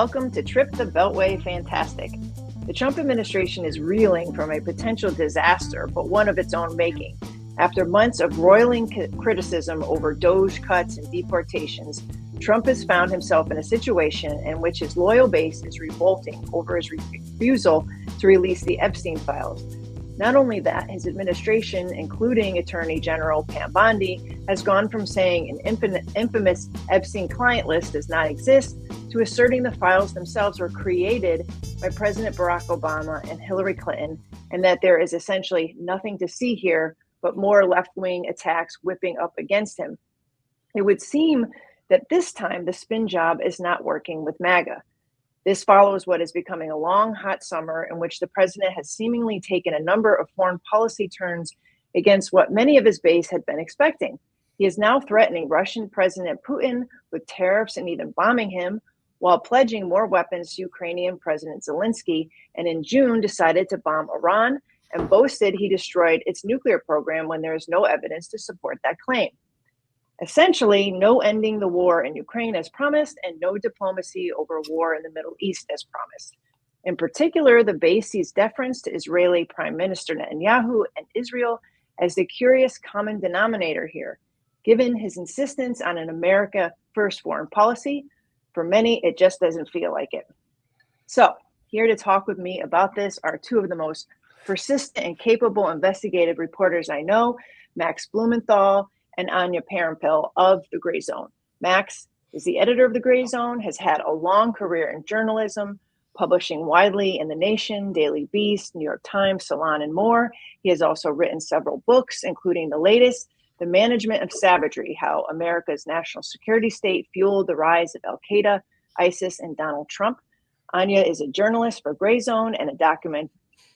welcome to Trip the Beltway Fantastic. The Trump administration is reeling from a potential disaster, but one of its own making. After months of roiling criticism over DOGE cuts and deportations, Trump has found himself in a situation in which his loyal base is revolting over his refusal to release the Epstein files. Not only that, his administration, including Attorney General Pam Bondi, has gone from saying an infamous Epstein client list does not exist to asserting the files themselves were created by President Barack Obama and Hillary Clinton, and that there is essentially nothing to see here but more left-wing attacks whipping up against him. It would seem that this time the spin job is not working with MAGA. This follows what is becoming a long, hot summer in which the president has seemingly taken a number of foreign policy turns against what many of his base had been expecting. He is now threatening Russian President Putin with tariffs and even bombing him, while pledging more weapons to Ukrainian President Zelensky, and in June decided to bomb Iran and boasted he destroyed its nuclear program when there is no evidence to support that claim. Essentially, no ending the war in Ukraine as promised and no diplomacy over war in the Middle East as promised. In particular, the base sees deference to Israeli Prime Minister Netanyahu and Israel as the curious common denominator here, given his insistence on an America first foreign policy. For many, it just doesn't feel like it. So, here to talk with me about this are two of the most persistent and capable investigative reporters I know, Max Blumenthal and Anya Parampil of The Gray Zone. Max is the editor of The Gray Zone, has had a long career in journalism, publishing widely in The Nation, Daily Beast, New York Times, Salon, and more. He has also written several books, including the latest, The Management of Savagery, How America's National Security State Fueled the Rise of Al-Qaeda, ISIS, and Donald Trump. Anya is a journalist for Gray Zone and a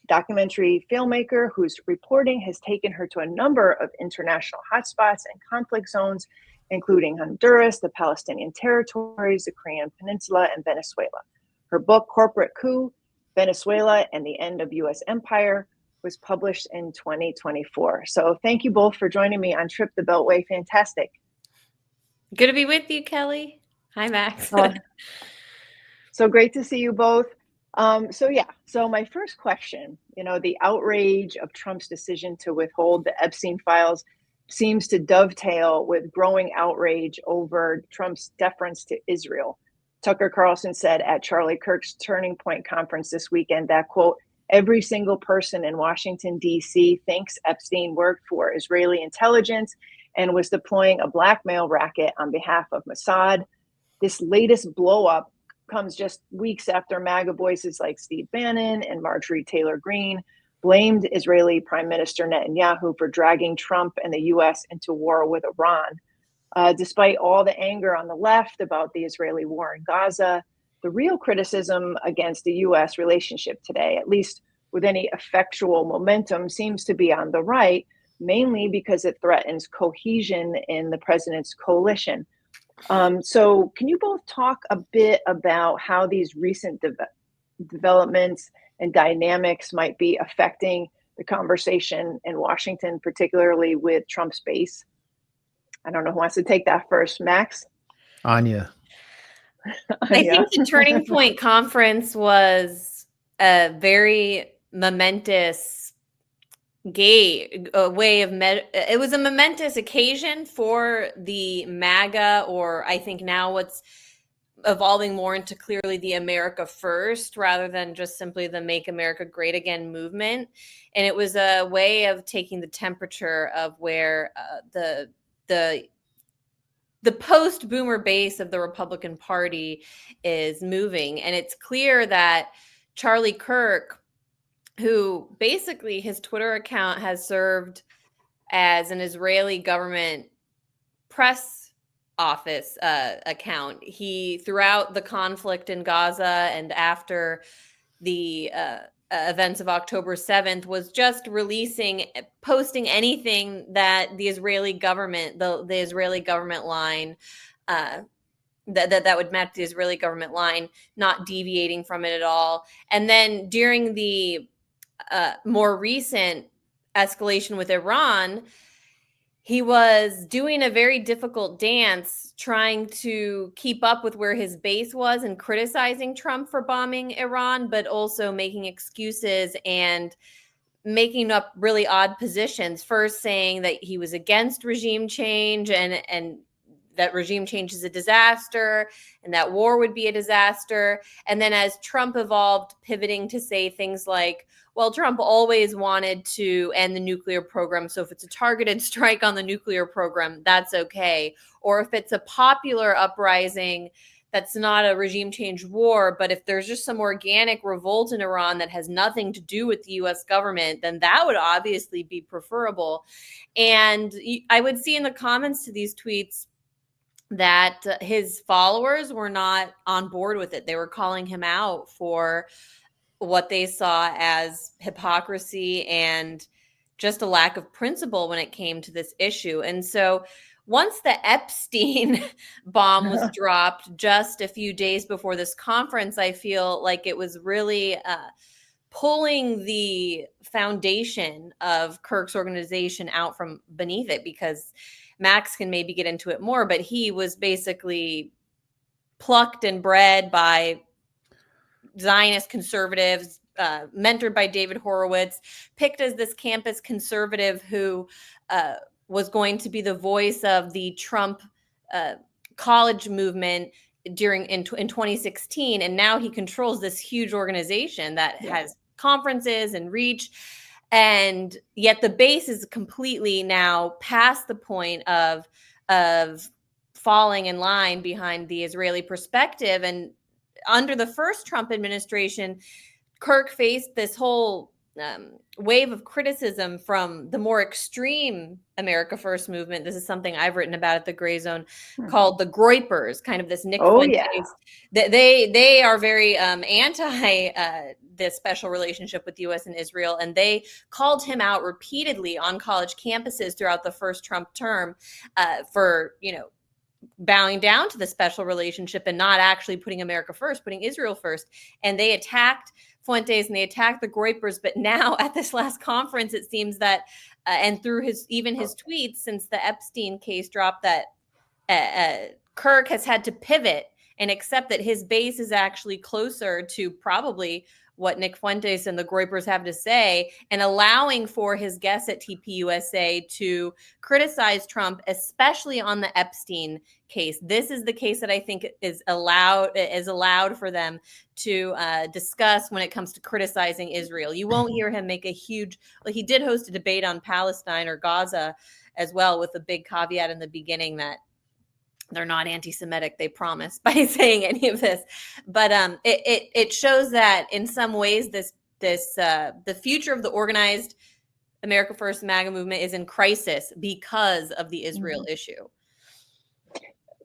documentary filmmaker whose reporting has taken her to a number of international hotspots and conflict zones, including Honduras, the Palestinian territories, the Korean Peninsula, and Venezuela. Her book, Corporate Coup, Venezuela and the End of U.S. Empire, was published in 2024. So thank you both for joining me on Trip the Beltway Fantastic. Good to be with you, Kelly. Hi, Max. So great to see you both. So my first question, the outrage of Trump's decision to withhold the Epstein files seems to dovetail with growing outrage over Trump's deference to Israel. Tucker Carlson said at Charlie Kirk's Turning Point conference this weekend that, quote, every single person in Washington, D.C. thinks Epstein worked for Israeli intelligence and was deploying a blackmail racket on behalf of Mossad. This latest blow-up comes just weeks after MAGA voices like Steve Bannon and Marjorie Taylor Greene blamed Israeli Prime Minister Netanyahu for dragging Trump and the U.S. into war with Iran. Despite all the anger on the left about the Israeli war in Gaza, the real criticism against the U.S. relationship today, at least with any effectual momentum, seems to be on the right, mainly because it threatens cohesion in the president's coalition. So can you both talk a bit about how these recent developments and dynamics might be affecting the conversation in Washington, particularly with Trump's base? I don't know who wants to take that first. Max? Anya. I think the Turning Point conference was a very momentous it was a momentous occasion for the MAGA, or I think now what's evolving more into clearly the America First rather than just simply the Make America Great Again movement. And it was a way of taking the temperature of where the post-boomer base of the Republican Party is moving. And it's clear that Charlie Kirk, who basically his Twitter account has served as an Israeli government press office account. He, throughout the conflict in Gaza and after the events of October 7th, was just posting anything that the Israeli government, the Israeli government line, that would match the Israeli government line, not deviating from it at all. And then during the more recent escalation with Iran, he was doing a very difficult dance trying to keep up with where his base was and criticizing Trump for bombing Iran, but also making excuses and making up really odd positions. First saying that he was against regime change and that regime change is a disaster and that war would be a disaster. And then as Trump evolved, pivoting to say things like, well, Trump always wanted to end the nuclear program. So if it's a targeted strike on the nuclear program, that's okay. Or if it's a popular uprising, that's not a regime change war. But if there's just some organic revolt in Iran that has nothing to do with the US government, then that would obviously be preferable. And I would see in the comments to these tweets that his followers were not on board with it. They were calling him out for what they saw as hypocrisy and just a lack of principle when it came to this issue. And so once the Epstein bomb was dropped just a few days before this conference, I feel like it was really pulling the foundation of Kirk's organization out from beneath it, because Max can maybe get into it more, but he was basically plucked and bred by Zionist conservatives, mentored by David Horowitz, picked as this campus conservative who was going to be the voice of the Trump college movement in 2016. And now he controls this huge organization that has conferences and reach. And yet the base is completely now past the point of falling in line behind the Israeli perspective. And under the first Trump administration, Kirk faced this whole wave of criticism from the more extreme America First movement. This is something I've written about at the Gray Zone, called the Groypers, kind of this Nick Fuentes. Yeah. They are very anti this special relationship with the U.S. and Israel, and they called him out repeatedly on college campuses throughout the first Trump term for, bowing down to the special relationship and not actually putting America first, putting Israel first. And they attacked Fuentes and they attacked the Groypers. But now at this last conference, it seems that, and through his tweets since the Epstein case dropped, that Kirk has had to pivot and accept that his base is actually closer to probably what Nick Fuentes and the Groypers have to say, and allowing for his guests at TPUSA to criticize Trump, especially on the Epstein case. This is the case that I think is allowed for them to discuss when it comes to criticizing Israel. You won't hear him make a huge, he did host a debate on Palestine or Gaza as well, with a big caveat in the beginning that they're not anti-Semitic, they promise, by saying any of this. But it shows that in some ways the future of the organized America First MAGA movement is in crisis because of the Israel issue.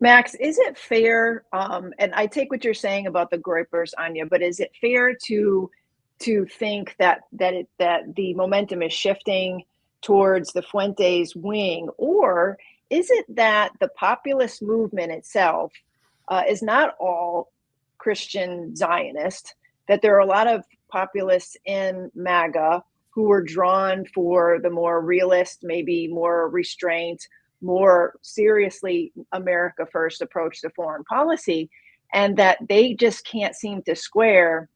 Max, is it fair, and I take what you're saying about the Groypers, Anya, but is it fair to think that the momentum is shifting towards the Fuentes wing, or is it that the populist movement itself is not all Christian Zionist, that there are a lot of populists in MAGA who were drawn for the more realist, maybe more restraint, more seriously America First approach to foreign policy, and that they just can't seem to square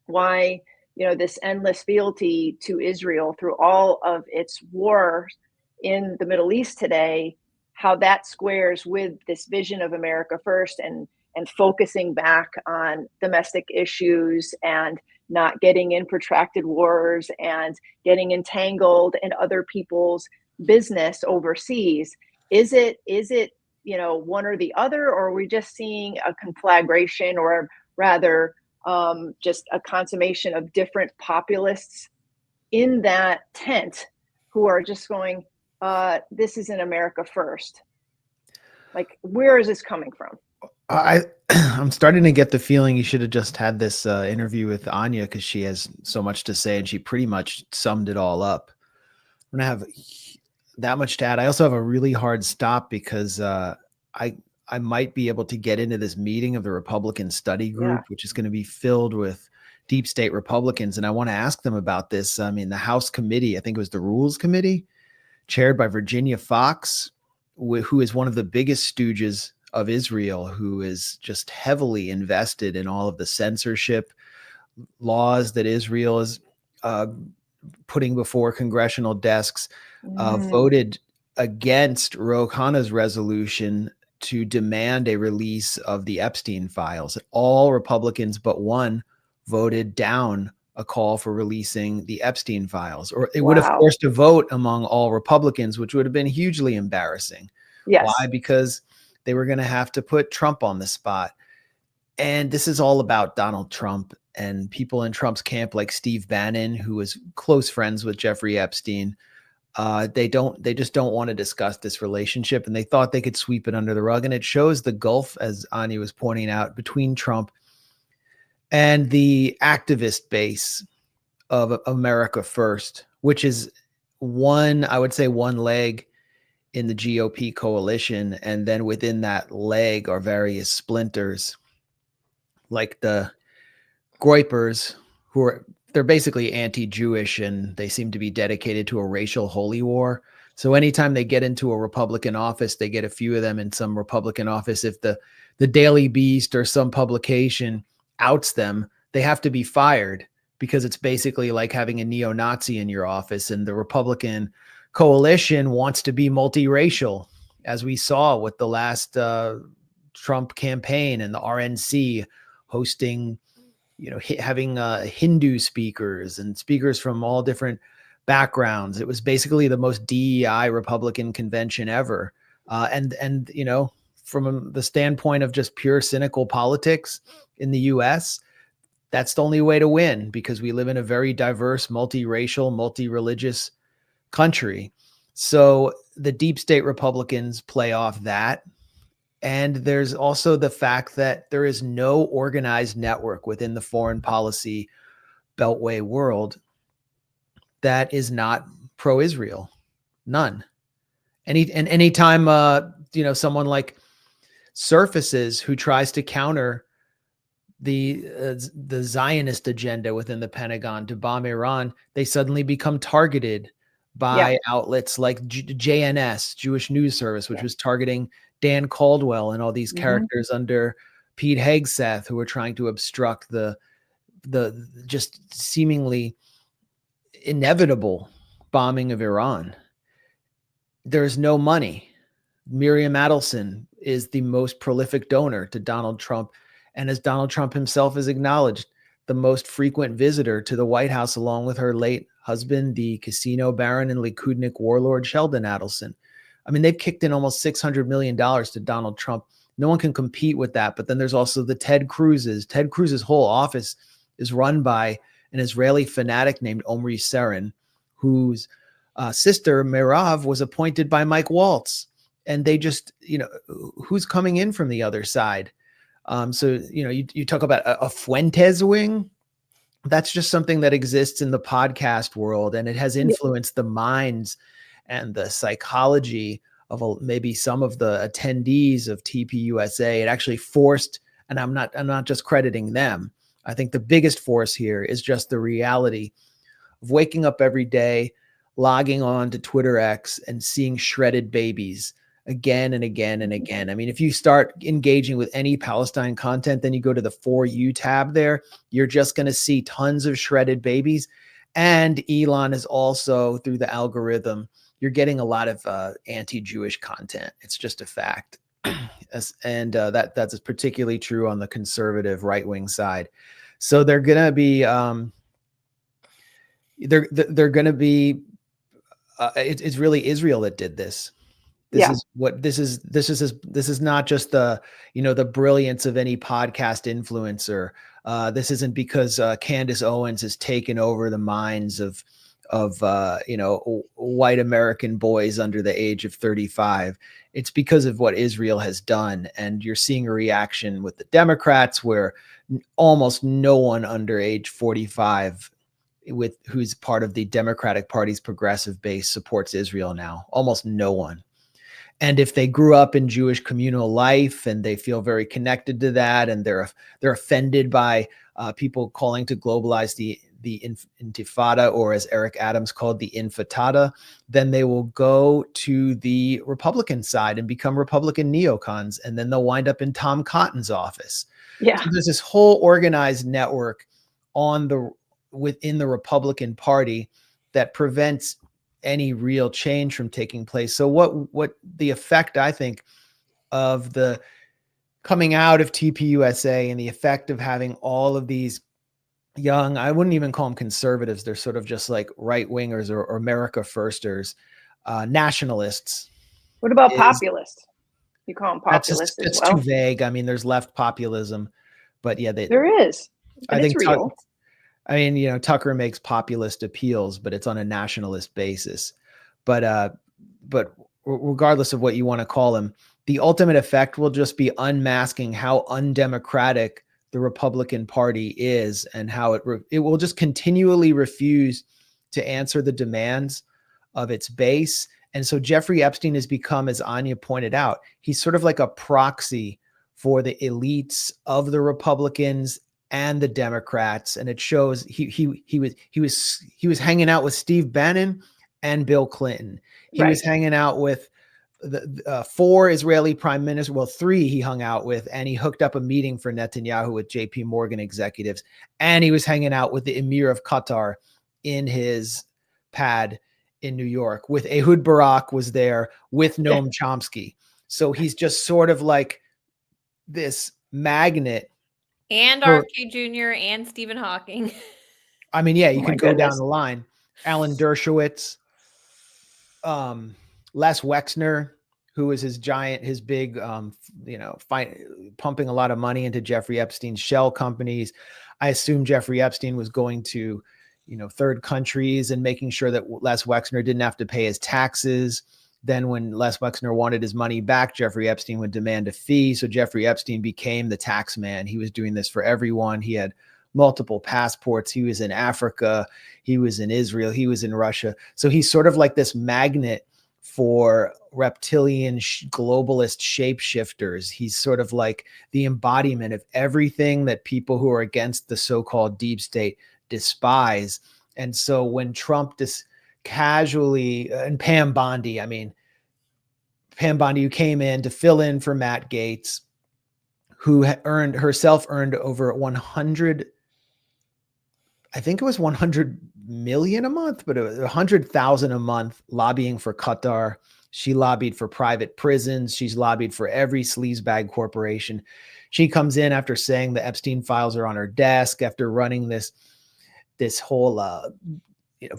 why, this endless fealty to Israel through all of its wars in the Middle East today, how that squares with this vision of America First and focusing back on domestic issues and not getting in protracted wars and getting entangled in other people's business overseas. Is it one or the other, or are we just seeing a conflagration, or rather just a consummation of different populists in that tent who are just going, this isn't America First? Like, where is this coming from? I'm starting to get the feeling you should have just had this interview with Anya, because she has so much to say and she pretty much summed it all up. I'm gonna have that much to add. I also have a really hard stop because I might be able to get into this meeting of the Republican study group, which is going to be filled with deep state Republicans, and I want to ask them about this. I mean, the House committee, I think it was the Rules Committee, chaired by Virginia Fox, who is one of the biggest stooges of Israel, who is just heavily invested in all of the censorship laws that Israel is putting before congressional desks, voted against Ro Khanna's resolution to demand a release of the Epstein files. All Republicans but one voted down a call for releasing the Epstein files, or it would have forced a vote among all Republicans, which would have been hugely embarrassing. Yes. Why? Because they were going to have to put Trump on the spot. And this is all about Donald Trump and people in Trump's camp, like Steve Bannon, who was close friends with Jeffrey Epstein. They just don't want to discuss this relationship, and they thought they could sweep it under the rug. And it shows the gulf, as Anya was pointing out, between Trump and the activist base of America First, which is I would say one leg in the GOP coalition. And then within that leg are various splinters, like the Groypers, they're basically anti-Jewish, and they seem to be dedicated to a racial holy war. So anytime they get into a Republican office, they get a few of them in some Republican office. If the Daily Beast or some publication outs them, they have to be fired, because it's basically like having a neo-Nazi in your office. And the Republican coalition wants to be multiracial, as we saw with the last Trump campaign, and the RNC hosting, having Hindu speakers and speakers from all different backgrounds. It was basically the most DEI Republican convention ever. And from the standpoint of just pure cynical politics in the US, that's the only way to win, because we live in a very diverse, multiracial, multi-religious country. So the deep state Republicans play off that. And there's also the fact that there is no organized network within the foreign policy beltway world that is not pro-Israel. None. Anytime someone like surfaces who tries to counter the Zionist agenda within the Pentagon to bomb Iran, they suddenly become targeted by outlets like JNS, Jewish News Service, which was targeting Dan Caldwell and all these characters under Pete Hegseth, who were trying to obstruct the just seemingly inevitable bombing of Iran. There's no money. Miriam Adelson is the most prolific donor to Donald Trump, and as Donald Trump himself has acknowledged, the most frequent visitor to the White House, along with her late husband, the casino baron and Likudnik warlord Sheldon Adelson. I mean, they've kicked in almost $600 million to Donald Trump. No one can compete with that. But then there's also the Ted Cruz's. Ted Cruz's whole office is run by an Israeli fanatic named Omri Seren, whose sister, Merav, was appointed by Mike Waltz. And they just, who's coming in from the other side? So, you talk about a Fuentes wing. That's just something that exists in the podcast world, and it has influenced the minds and the psychology of maybe some of the attendees of TPUSA. It actually forced, and I'm not just crediting them. I think the biggest force here is just the reality of waking up every day, logging on to Twitter X, and seeing shredded babies again and again and again. I mean, if you start engaging with any Palestine content, then you go to the For You tab there, you're just going to see tons of shredded babies. And Elon is also, through the algorithm, you're getting a lot of anti-Jewish content. It's just a fact. And that's particularly true on the conservative right-wing side. So they're going to be, they're going to be, it's really Israel that did this. This is not just the brilliance of any podcast influencer. This isn't because Candace Owens has taken over the minds of white American boys under the age of 35. It's because of what Israel has done. And you're seeing a reaction with the Democrats where almost no one under age 45 who's part of the Democratic Party's progressive base supports Israel now. Almost no one. And if they grew up in Jewish communal life and they feel very connected to that, and they're offended by people calling to globalize the intifada, or as Eric Adams called, the infatada, then they will go to the Republican side and become Republican neocons, and then they'll wind up in Tom Cotton's office. Yeah. So there's this whole organized network within the Republican Party that prevents any real change from taking place. So what the effect, I think, of the coming out of TPUSA and the effect of having all of these young, I wouldn't even call them conservatives, they're sort of just like right wingers or America firsters, nationalists. What about populists? You call them populists as well? It's too vague. I mean, there's left populism, but yeah, there is. I think it's real. I mean, you know, Tucker makes populist appeals, but it's on a nationalist basis. But regardless of what you want to call them, the ultimate effect will just be unmasking how undemocratic the Republican Party is, and how it will just continually refuse to answer the demands of its base. And so Jeffrey Epstein has become, as Anya pointed out, he's sort of like a proxy for the elites of the Republicans and the Democrats. And it shows he was hanging out with Steve Bannon and Bill Clinton. He was hanging out with the 4 Israeli prime ministers. Well, 3 he hung out with, and he hooked up a meeting for Netanyahu with JP Morgan executives. And he was hanging out with the Emir of Qatar in his pad in New York, with Ehud Barak was there with Noam Chomsky. So he's just sort of like this magnet. And RFK Jr. and Stephen Hawking. I mean, yeah, you can go down the line. Alan Dershowitz, Les Wexner, who was his big, pumping a lot of money into Jeffrey Epstein's shell companies. I assume Jeffrey Epstein was going to, third countries and making sure that Les Wexner didn't have to pay his taxes. Then when Les Wexner wanted his money back, Jeffrey Epstein would demand a fee. So Jeffrey Epstein became the tax man. He was doing this for everyone. He had multiple passports. He was in Africa. He was in Israel. He was in Russia. So he's sort of like this magnet for reptilian globalist shapeshifters. He's sort of like the embodiment of everything that people who are against the so-called deep state despise. And so when Trump casually, and Pam Bondi, who came in to fill in for Matt Gaetz, who had earned over 100, I think it was 100 million a month, but it was 100,000 a month lobbying for Qatar. She lobbied for private prisons. She's lobbied for every sleazebag corporation. She comes in after saying the Epstein files are on her desk, after running this whole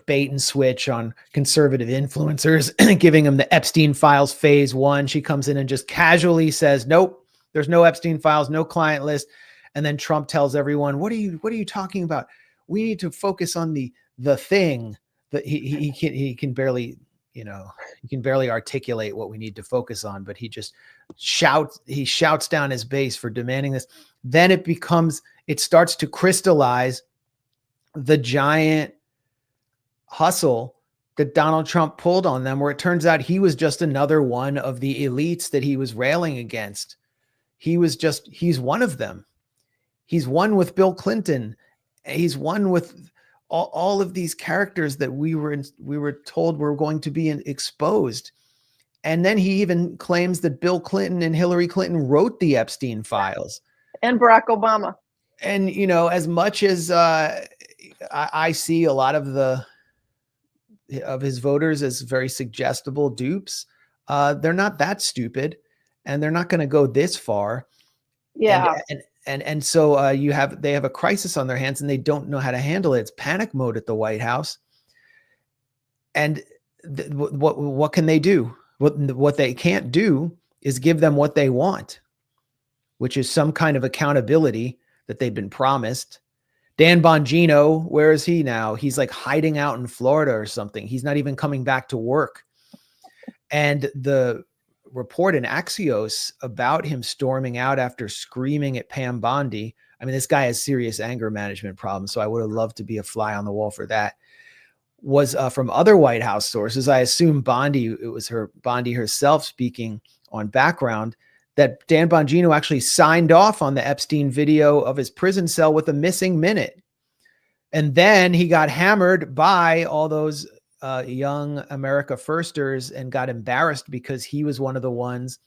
bait and switch on conservative influencers, giving them the Epstein files phase 1. She comes in and just casually says, nope, there's no Epstein files, no client list. And then Trump tells everyone, what are you talking about? We need to focus on the thing that he can barely, he can barely articulate what we need to focus on, but he shouts down his base for demanding this. Then it starts to crystallize the giant hustle that Donald Trump pulled on them, where it turns out he was just another one of the elites that he was railing against. He's one of them. He's one with Bill Clinton. He's one with all of these characters that we were told were going to be exposed. And then he even claims that Bill Clinton and Hillary Clinton wrote the Epstein files. And Barack Obama. And, as much as I see a lot of his voters as very suggestible dupes, they're not that stupid, and they're not going to go this far. Yeah. And so they have a crisis on their hands, and they don't know how to handle it. It's panic mode at the White House. And what can they do? What they can't do is give them what they want, which is some kind of accountability that they've been promised. Dan Bongino, where is he now? He's like hiding out in Florida or something. He's not even coming back to work. And the report in Axios about him storming out after screaming at Pam Bondi. I mean, this guy has serious anger management problems, so I would have loved to be a fly on the wall for that. Was from other White House sources. I assume Bondi herself speaking on background, that Dan Bongino actually signed off on the Epstein video of his prison cell with a missing minute. And then he got hammered by all those young America firsters and got embarrassed because he was one of the ones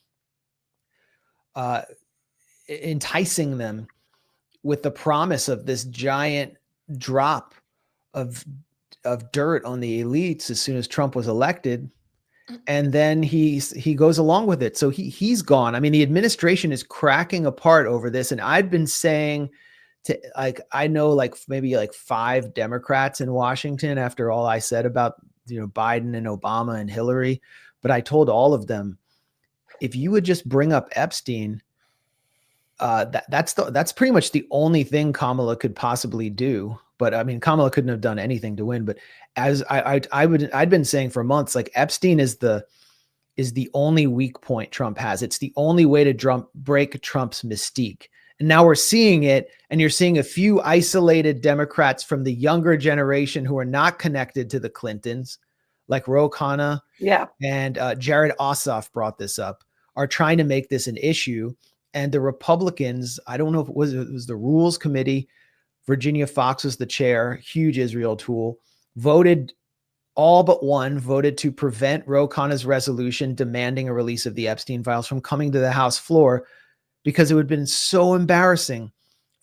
enticing them with the promise of this giant drop of dirt on the elites as soon as Trump was elected. And then he goes along with it. So he's gone. I mean, the administration is cracking apart over this. And I've been saying to, like, I know like maybe like 5 Democrats in Washington after all I said about, Biden and Obama and Hillary, but I told all of them, if you would just bring up Epstein, that's pretty much the only thing Kamala could possibly do. But I mean, Kamala couldn't have done anything to win. But as I'd been saying for months, like Epstein is the only weak point Trump has. It's the only way to break Trump's mystique. And now we're seeing it, and you're seeing a few isolated Democrats from the younger generation who are not connected to the Clintons, like Ro Khanna, and Jared Ossoff brought this up, are trying to make this an issue. And the Republicans, I don't know if it was the Rules Committee, Virginia Fox was the chair, huge Israel tool, all but one voted to prevent Ro Khanna's resolution demanding a release of the Epstein files from coming to the House floor, because it would have been so embarrassing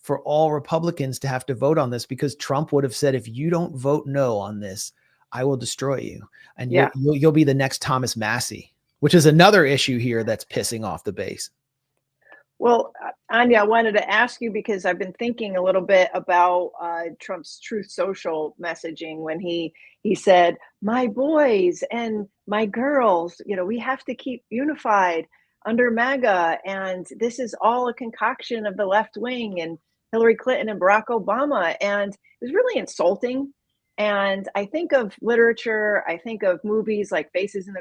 for all Republicans to have to vote on this, because Trump would have said, if you don't vote no on this, I will destroy you. And you'll be the next Thomas Massie, which is another issue here that's pissing off the base. Well, Anya, I wanted to ask you, because I've been thinking a little bit about Trump's Truth Social messaging when he said, my boys and my girls, we have to keep unified under MAGA. And this is all a concoction of the left wing and Hillary Clinton and Barack Obama. And it was really insulting. And I think of literature, I think of movies like Face in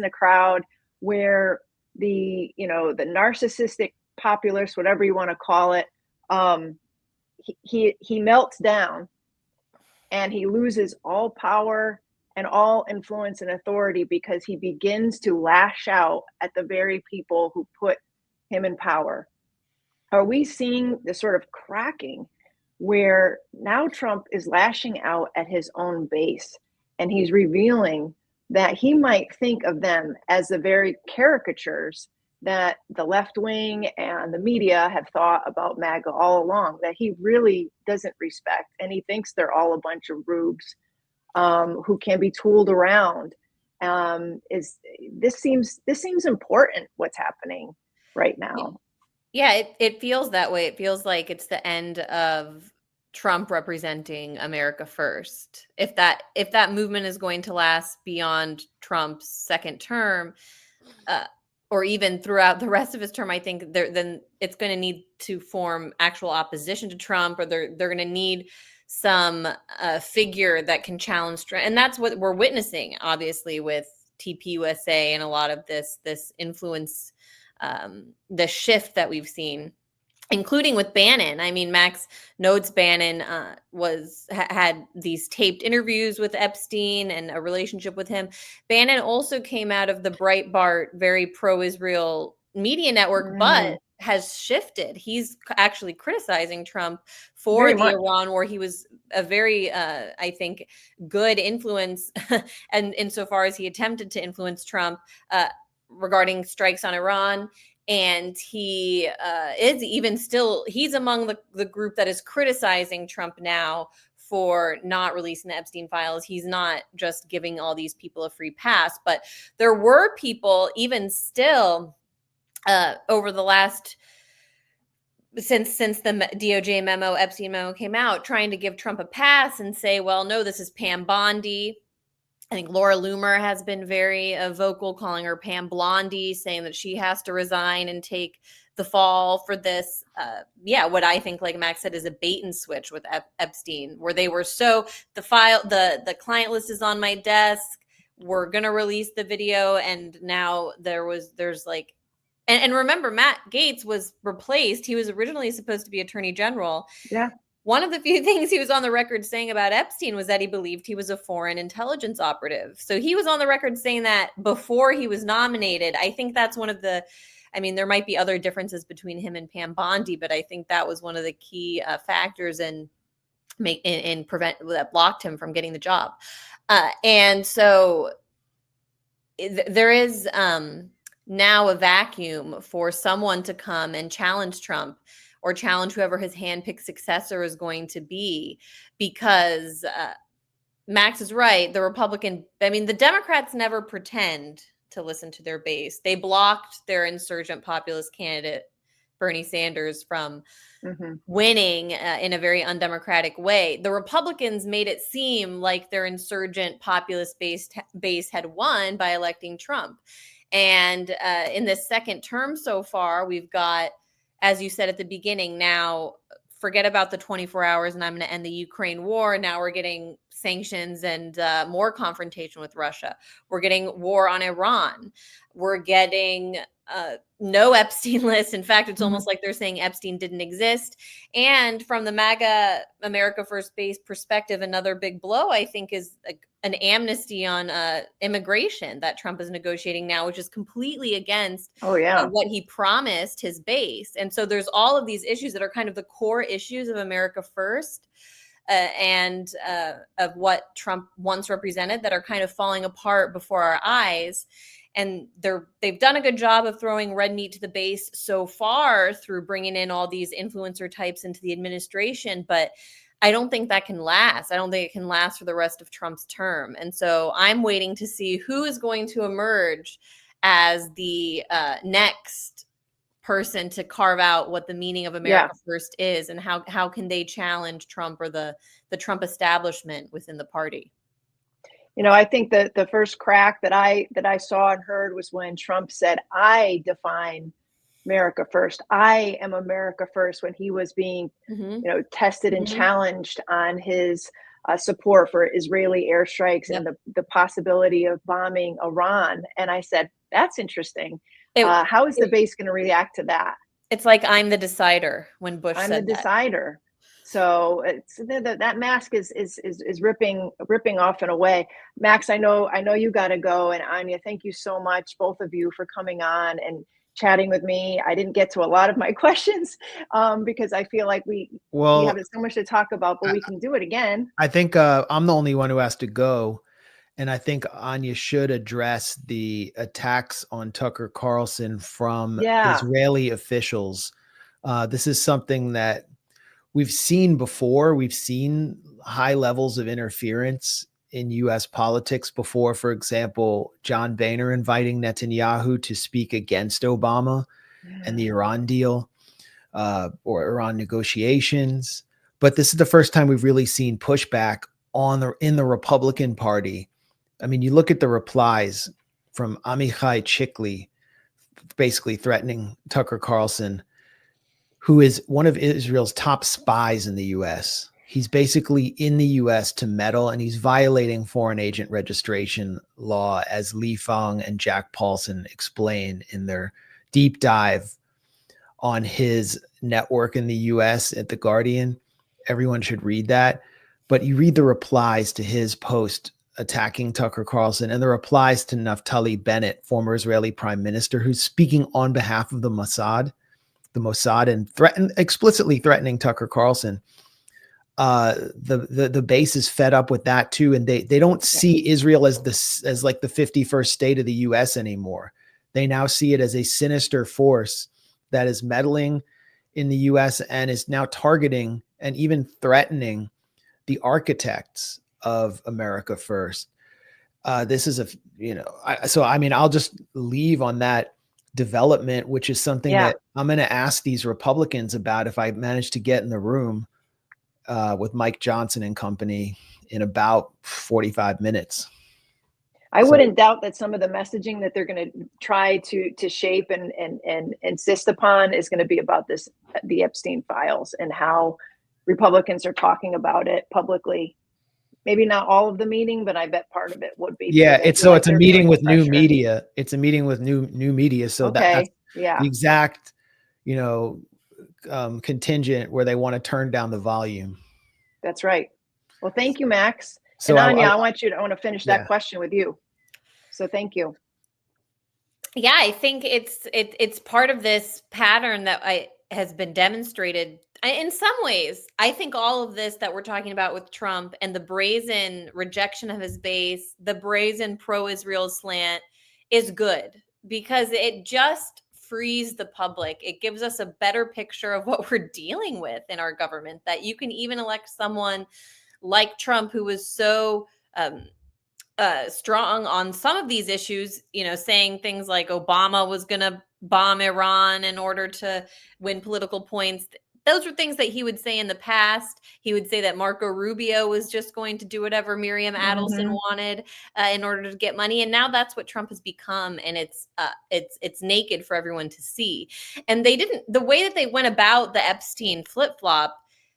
the Crowd, where the narcissistic populace, whatever you want to call it, he melts down and he loses all power and all influence and authority, because he begins to lash out at the very people who put him in power. Are we seeing the sort of cracking where now Trump is lashing out at his own base, and he's revealing that he might think of them as the very caricatures that the left wing and the media have thought about MAGA all along, that he really doesn't respect, and he thinks they're all a bunch of rubes who can be tooled around? This seems important, what's happening right now. Yeah, it feels that way. It feels like it's the end of Trump representing America first. If that movement is going to last beyond Trump's second term, or even throughout the rest of his term, I think then it's going to need to form actual opposition to Trump, or they're going to need some figure that can challenge Trump. And that's what we're witnessing, obviously, with TPUSA and a lot of this influence, the shift that we've seen, including with Bannon. I mean, Max notes Bannon had these taped interviews with Epstein and a relationship with him. Bannon also came out of the Breitbart, very pro-Israel media network, but has shifted. He's actually criticizing Trump for Iran war. He was a very, I think, good influence, and insofar as he attempted to influence Trump regarding strikes on Iran. And he is even still, he's among the group that is criticizing Trump now for not releasing the Epstein files. He's not just giving all these people a free pass, but there were people even still over the last, since the DOJ memo, Epstein memo came out, trying to give Trump a pass and say, well, no, this is Pam Bondi. I think Laura Loomer has been very vocal, calling her Pam Bondi, saying that she has to resign and take the fall for this. What I think, like Max said, is a bait and switch with Epstein, where they were the client list is on my desk. We're going to release the video. And now there's like, and remember, Matt Gaetz was replaced. He was originally supposed to be Attorney General. Yeah. One of the few things he was on the record saying about Epstein was that he believed he was a foreign intelligence operative. So he was on the record saying that before he was nominated. I think that's one of the, I mean, there might be other differences between him and Pam Bondi, but I think that was one of the key factors in that blocked him from getting the job. And so there is now a vacuum for someone to come and challenge Trump or challenge whoever his handpicked successor is going to be, because Max is right. The Democrats never pretend to listen to their base. They blocked their insurgent populist candidate, Bernie Sanders, from winning in a very undemocratic way. The Republicans made it seem like their insurgent populist base had won by electing Trump. And in this second term so far, we've got, as you said at the beginning, now forget about the 24 hours and I'm going to end the Ukraine war. Now we're getting sanctions and more confrontation with Russia. We're getting war on Iran. We're getting no Epstein list. In fact, it's almost like they're saying Epstein didn't exist. And from the MAGA America First base perspective, another big blow, I think, is an amnesty on immigration that Trump is negotiating now, which is completely against what he promised his base. And so there's all of these issues that are kind of the core issues of America First and of what Trump once represented that are kind of falling apart before our eyes. And they've done a good job of throwing red meat to the base so far through bringing in all these influencer types into the administration. But I don't think that can last. I don't think it can last for the rest of Trump's term. And so I'm waiting to see who is going to emerge as the next person to carve out what the meaning of America First is, and how can they challenge Trump or the Trump establishment within the party. I think that the first crack that I saw and heard was when Trump said, "I define America first. I am America first," when he was being, tested and challenged on his support for Israeli airstrikes and the possibility of bombing Iran. And I said, that's interesting. How is the base going to react to that? It's like, I'm the decider when Bush said that. I'm the decider. So it's that mask is ripping off in a way. Max, I know you got to go, and Anya, thank you so much, both of you, for coming on and chatting with me. I didn't get to a lot of my questions because I feel like we have so much to talk about, but we can do it again. I think I'm the only one who has to go, and I think Anya should address the attacks on Tucker Carlson from Israeli officials. This is something that we've seen before. We've seen high levels of interference in U.S. politics before. For example, John Boehner inviting Netanyahu to speak against Obama and the Iran deal or Iran negotiations. But this is the first time we've really seen pushback in the Republican Party. I mean, you look at the replies from Amichai Chikli, basically threatening Tucker Carlson, who is one of Israel's top spies in the U.S. He's basically in the U.S. to meddle, and he's violating foreign agent registration law, as Lee Fang and Jack Paulson explain in their deep dive on his network in the U.S. at The Guardian. Everyone should read that. But you read the replies to his post attacking Tucker Carlson and the replies to Naftali Bennett, former Israeli prime minister, who's speaking on behalf of the Mossad and explicitly threatening Tucker Carlson. The base is fed up with that too, and they don't see Israel as like the 51st state of the U.S. anymore. They now see it as a sinister force that is meddling in the U.S. and is now targeting and even threatening the architects of America First. This is I'll just leave on that development, which is something that I'm going to ask these Republicans about if I manage to get in the room with Mike Johnson and company in about 45 minutes. I wouldn't doubt that some of the messaging that they're going to try to shape and insist upon is going to be about the Epstein files, and how Republicans are talking about it publicly. Maybe not all of the meeting, but I bet part of it would be. Yeah, it's a meeting with new media. It's a meeting with new media. So that's the exact, contingent where they want to turn down the volume. That's right. Well, thank you, Max. So Anya, I want to finish that question with you. So thank you. Yeah, I think it's part of this pattern that has been demonstrated In some ways, I think all of this that we're talking about with Trump and the brazen rejection of his base, the brazen pro-Israel slant is good because it just frees the public. It gives us a better picture of what we're dealing with in our government, that you can even elect someone like Trump, who was so strong on some of these issues, saying things like Obama was going to bomb Iran in order to win political points. Those were things that he would say in the past. He would say that Marco Rubio was just going to do whatever Miriam Adelson wanted in order to get money, and now that's what Trump has become, and it's naked for everyone to see. And the way that they went about the Epstein flip-flop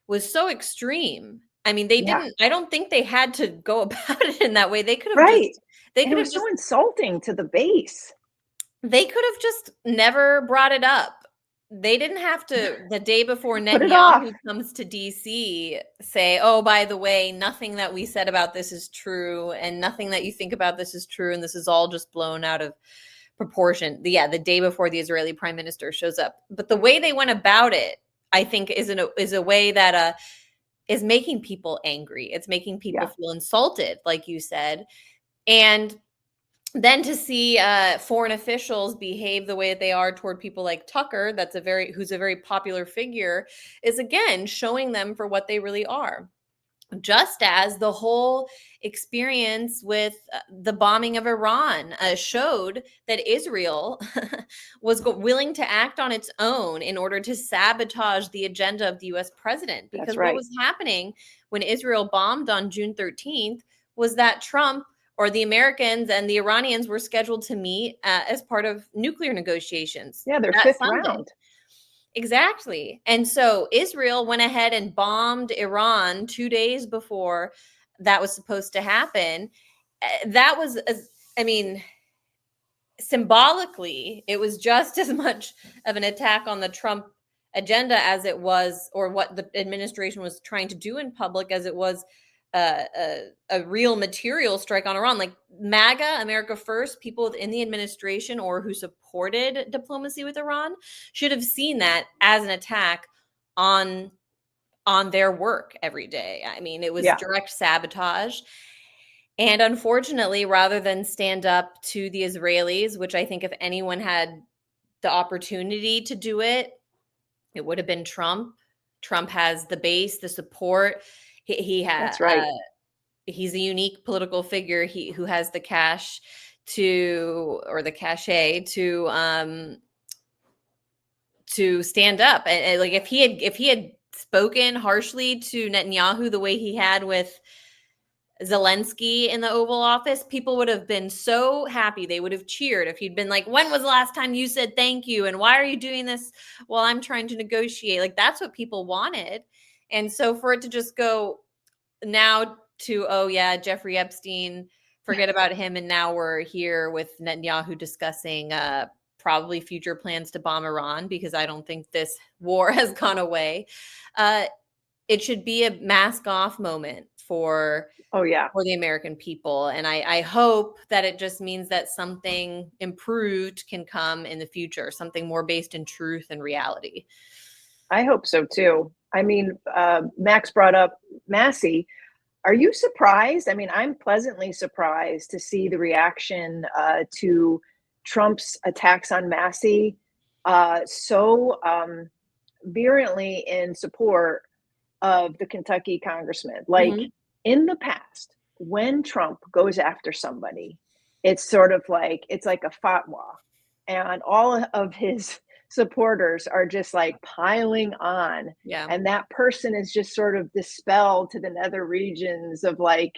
was so extreme. I mean, I don't think they had to go about it in that way. They could have it was so insulting to the base. They could have just never brought it up. They didn't have to, the day before Netanyahu comes to DC, say, oh, by the way, nothing that we said about this is true, and nothing that you think about this is true, and this is all just blown out of proportion. The day before the Israeli prime minister shows up. But the way they went about it, I think, is a way that is making people angry. It's making people feel insulted, like you said. And then to see foreign officials behave the way that they are toward people like Tucker, who's a very popular figure, is again showing them for what they really are. Just as the whole experience with the bombing of Iran showed that Israel was willing to act on its own in order to sabotage the agenda of the U.S. president. Because what was happening when Israel bombed on June 13th was that Trump or the Americans and the Iranians were scheduled to meet as part of nuclear negotiations. Yeah, their fifth round. Exactly. And so Israel went ahead and bombed Iran 2 days before that was supposed to happen. That was, symbolically, it was just as much of an attack on the Trump agenda as it was, or what the administration was trying to do in public, as it was a real material strike on Iran. Like MAGA, America First, people in the administration or who supported diplomacy with Iran should have seen that as an attack on their work every day. I mean, it was direct sabotage. And unfortunately, rather than stand up to the Israelis, which I think if anyone had the opportunity to do it, it would have been Trump. Trump has the base, the support. He has. That's right. He's a unique political figure. Who has the cash or the cachet to stand up. And like if he had spoken harshly to Netanyahu the way he had with Zelensky in the Oval Office, people would have been so happy. They would have cheered if he'd been like, when was the last time you said thank you? And why are you doing this while I'm trying to negotiate? Like, that's what people wanted. And so for it to just go now to, oh yeah, Jeffrey Epstein, forget about him. And now we're here with Netanyahu discussing probably future plans to bomb Iran, because I don't think this war has gone away. It should be a mask off moment for the American people. And I hope that it just means that something improved can come in the future, something more based in truth and reality. I hope so too. I mean, Max brought up Massey. Are you surprised? I mean, I'm pleasantly surprised to see the reaction to Trump's attacks on Massey so virulently in support of the Kentucky congressman. Like in the past, when Trump goes after somebody, it's sort of like, it's like a fatwa, and all of his supporters are just like piling on. Yeah. And that person is just sort of dispelled to the nether regions of like,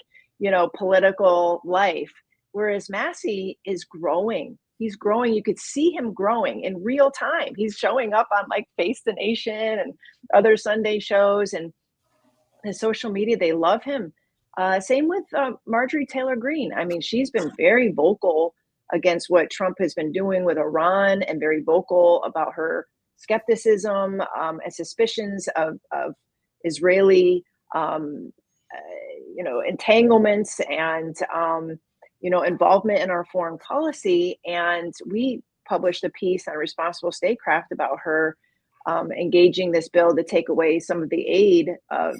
political life. Whereas Massey is growing. He's growing. You could see him growing in real time. He's showing up on like Face the Nation and other Sunday shows, and his social media, they love him. Same with Marjorie Taylor Greene. I mean, she's been very vocal against what Trump has been doing with Iran, and very vocal about her skepticism and suspicions of Israeli, entanglements and, involvement in our foreign policy. And we published a piece on responsible statecraft about her engaging this bill to take away some of the aid,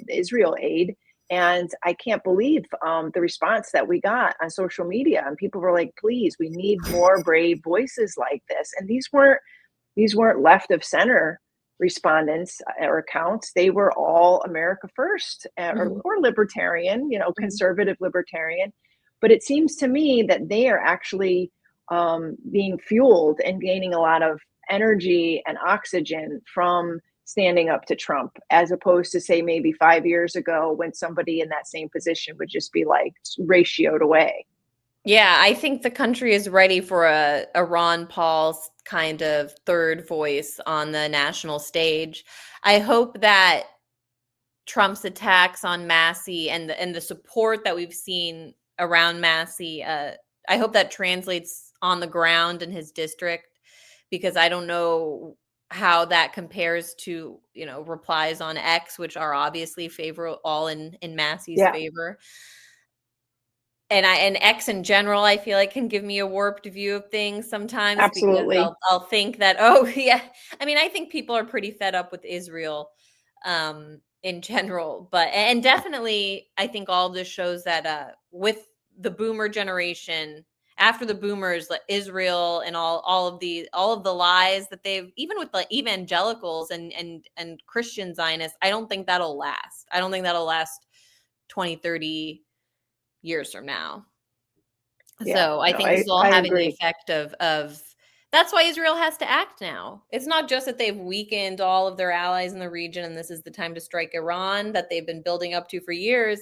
Israel aid. And I can't believe the response that we got on social media. And people were like, please, we need more brave voices like this. And these weren't left of center respondents or accounts. They were all America First or libertarian, conservative libertarian. But it seems to me that they are actually being fueled and gaining a lot of energy and oxygen from standing up to Trump, as opposed to, say, maybe 5 years ago when somebody in that same position would just be like ratioed away. Yeah, I think the country is ready for a Ron Paul kind of third voice on the national stage. I hope that Trump's attacks on Massey and the support that we've seen around Massey, I hope that translates on the ground in his district, because I don't know how that compares to, replies on X, which are obviously all in Massey's favor. And X in general, I feel like can give me a warped view of things sometimes. Absolutely. Because I'll think that, oh yeah. I mean, I think people are pretty fed up with Israel in general, and definitely I think all of this shows that with the boomer generation, after the boomers, like Israel and all of the lies that they've, even with like evangelicals and Christian Zionists, I don't think that'll last. I don't think that'll last 20, 30 years from now. So I think this is all having the effect of that's why Israel has to act now. It's not just that they've weakened all of their allies in the region and this is the time to strike Iran that they've been building up to for years.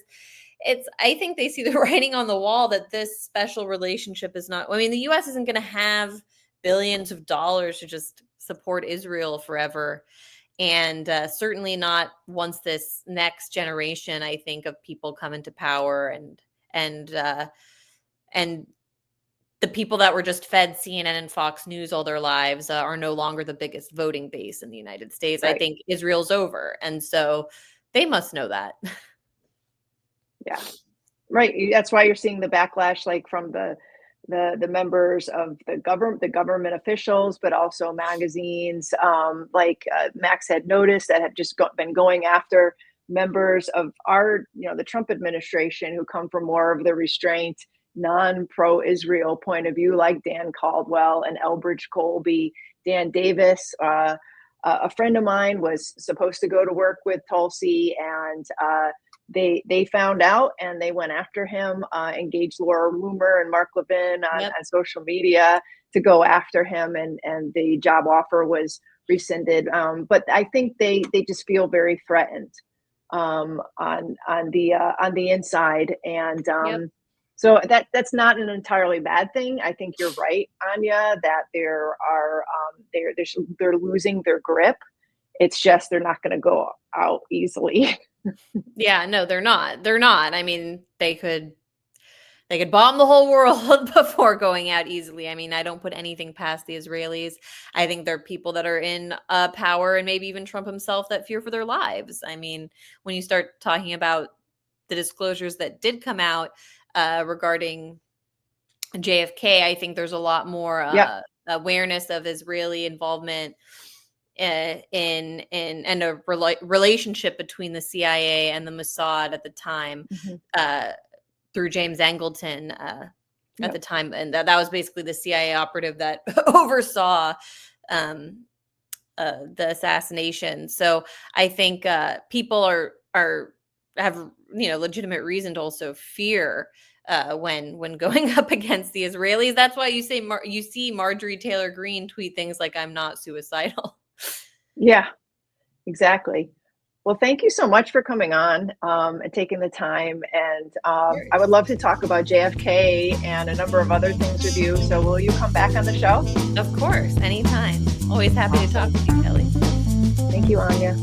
I think they see the writing on the wall that this special relationship is not, the U.S. isn't going to have billions of dollars to just support Israel forever. And certainly not once this next generation, I think, of people come into power and the people that were just fed CNN and Fox News all their lives are no longer the biggest voting base in the United States. Right. I think Israel's over. And so they must know that. Yeah, right. That's why you're seeing the backlash, like from the members of the government officials, but also magazines like Max had noticed that have just been going after members of the Trump administration who come from more of the restraint, non-pro-Israel point of view, like Dan Caldwell and Elbridge Colby, Dan Davis. A friend of mine was supposed to go to work with Tulsi, and they found out and they went after him, engaged Laura Loomer and Mark Levin on social media to go after him, and the job offer was rescinded. But I think they just feel very threatened on the inside, and so that's not an entirely bad thing. I think you're right, Anya, that they're losing their grip. It's just they're not going to go out easily. Yeah, no, they're not. They're not. I mean, they could bomb the whole world before going out easily. I mean, I don't put anything past the Israelis. I think there are people that are in power, and maybe even Trump himself, that fear for their lives. I mean, when you start talking about the disclosures that did come out regarding JFK, I think there's a lot more awareness of Israeli involvement in a relationship between the CIA and the Mossad at the time, through James Angleton at the time, and that was basically the CIA operative that oversaw the assassination. So I think people have legitimate reason to also fear when going up against the Israelis. That's why you see Marjorie Taylor Greene tweet things like, "I'm not suicidal." Yeah, exactly. Well, thank you so much for coming on and taking the time. And I would love to talk about JFK and a number of other things with you. So will you come back on the show? Of course, anytime. Always happy to talk with you, Kelly. Thank you, Anya.